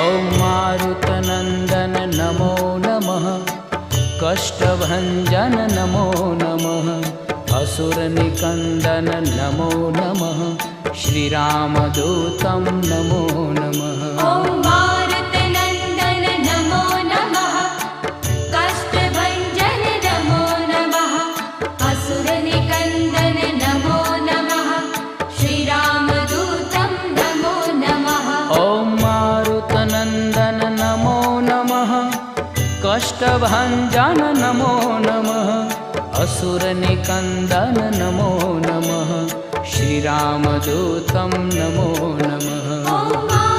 ॐ मारुतनन्दन नमो नमः, कष्टभञ्जन नमो नमः, असुरनिकन्दन नमो नमः, श्रीरामदूतं नमो नमः। ॐ मारुतनन्दन नमो नमः, कष्टभञ्जन नमो नमः, असुरनिकन्दन नमो नमः, श्रीरामदूतं नमो नमः। ॐ मारुतनन्दन नमो नमः, कष्टभञ्जन नमो नमः, असुरनिकन्दन नमो नमः, श्रीरामदूतं नमो नमः।